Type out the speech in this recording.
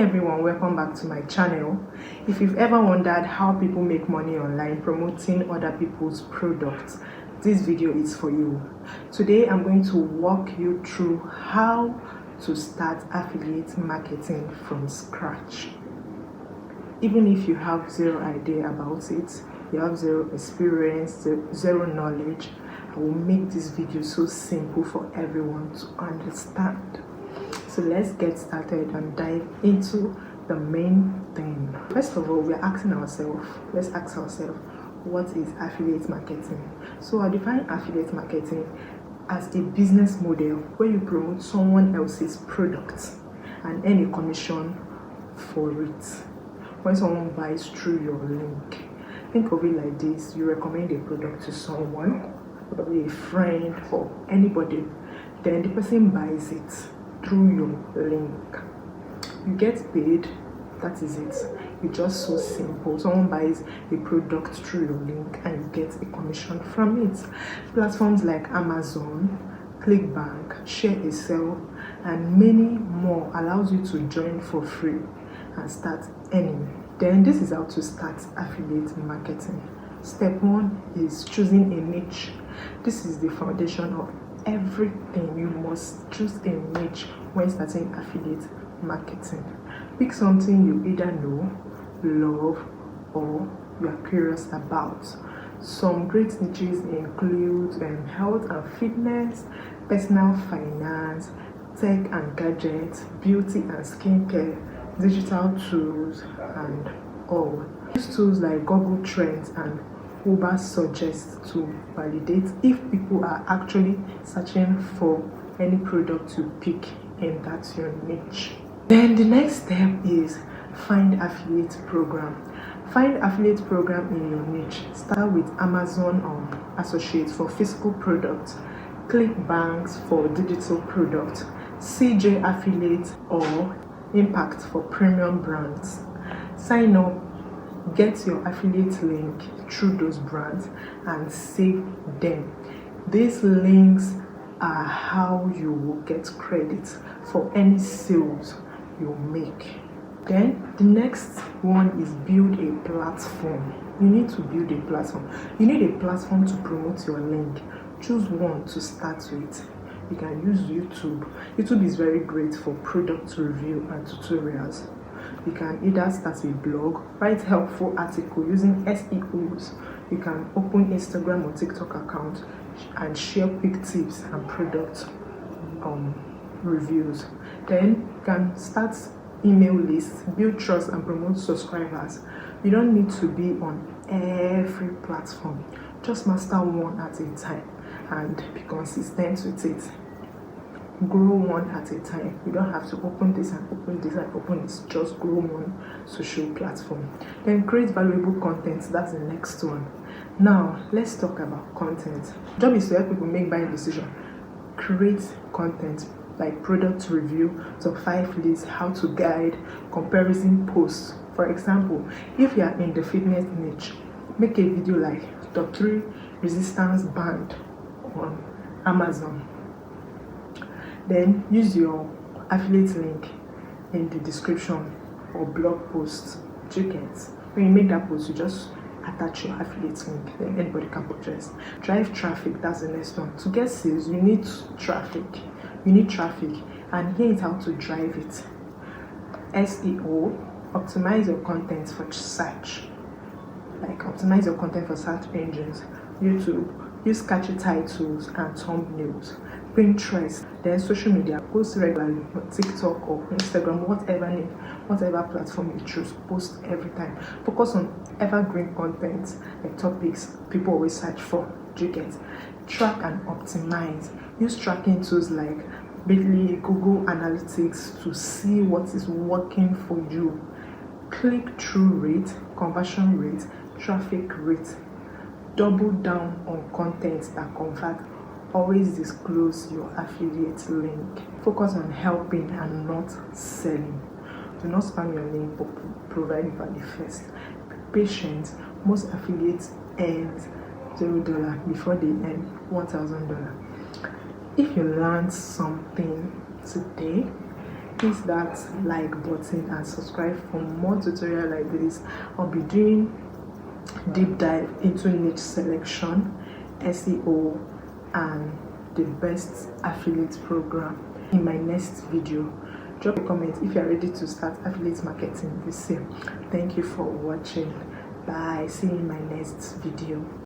everyone, welcome back to my channel. If you've ever wondered how people make money online promoting other people's products, this video is for you. Today I'm going to walk you through how to start affiliate marketing from scratch. Even if you have zero idea about it, you have zero experience, zero knowledge, I will make this video so simple for everyone to understand. So let's get started and dive into the main thing. First of all, let's ask ourselves, what is affiliate marketing? So I define affiliate marketing as a business model where you promote someone else's products and earn a commission for it. When someone buys through your link, think of it like this: you recommend a product to someone, probably a friend or anybody, then the person buys it through your link. You get paid, that is it. It's just so simple. Someone buys a product through your link and you get a commission from it. Platforms like Amazon, ClickBank, ShareASale, and many more allows you to join for free and start earning. Then this is how to start affiliate marketing. Step 1 is choosing a niche. This is the foundation of everything. You must choose a niche when starting affiliate marketing. Pick something you either know, love, or you are curious about. Some great niches include health and fitness, personal finance, tech and gadgets, beauty and skincare, digital tools, and all. Use tools like Google Trends and Uber Suggest to validate if people are actually searching for any product you pick in that your niche. Then the next step is find affiliate program. Find affiliate program in your niche. Start with Amazon or Associates for physical products, ClickBank for digital products, CJ Affiliate or Impact for premium brands. Sign up, get your affiliate link through those brands and save them. These links are how you will get credit for any sales you make. Then the next one is build a platform. You need to build a platform. You need a platform to promote your link. Choose one to start with. You can use YouTube. YouTube is very great for product review and tutorials. You can either start a blog, write helpful article using SEOs. You can open Instagram or TikTok account and share quick tips and product reviews. Then you can start email lists, build trust and promote subscribers. You don't need to be on every platform. Just master one at a time and be consistent with it. Grow one at a time. You don't have to open this and open this and open this. Just grow one social platform. Then create valuable content. That's the next one. Now let's talk about content. Job is to help people make buying decision. Create content like product review, top 5 lists, how to guide, comparison posts. For example, if you are in the fitness niche, make a video like top 3 resistance band on Amazon. Then use your affiliate link in the description or blog post. When you make that post, you just attach your affiliate link, then anybody can purchase. Drive traffic, that's the next one. To get sales, you need traffic. And here is how to drive it. SEO, optimize your content for search. Like optimize your content for search engines. YouTube, use catchy titles and thumbnails. Pinterest, then social media, post regularly on TikTok or Instagram, whatever platform you choose, post every time. Focus on evergreen content like topics people always search for. Track and optimize. Use tracking tools like Bitly, Google Analytics to see what is working for you. Click-through rate, conversion rate, traffic rate. Double down on content that convert. Always disclose your affiliate link. Focus on helping and not selling. Do not spam your link, but provide value first. Be patient. Most affiliates earn $0 before they earn $1,000. If you learned something today, Hit that like button and subscribe for more tutorial like this. I'll be doing deep dive into niche selection, SEO, and the best affiliate program in my next video. Drop a comment if you are ready to start affiliate marketing this year. Thank you for watching. Bye. See you in my next video.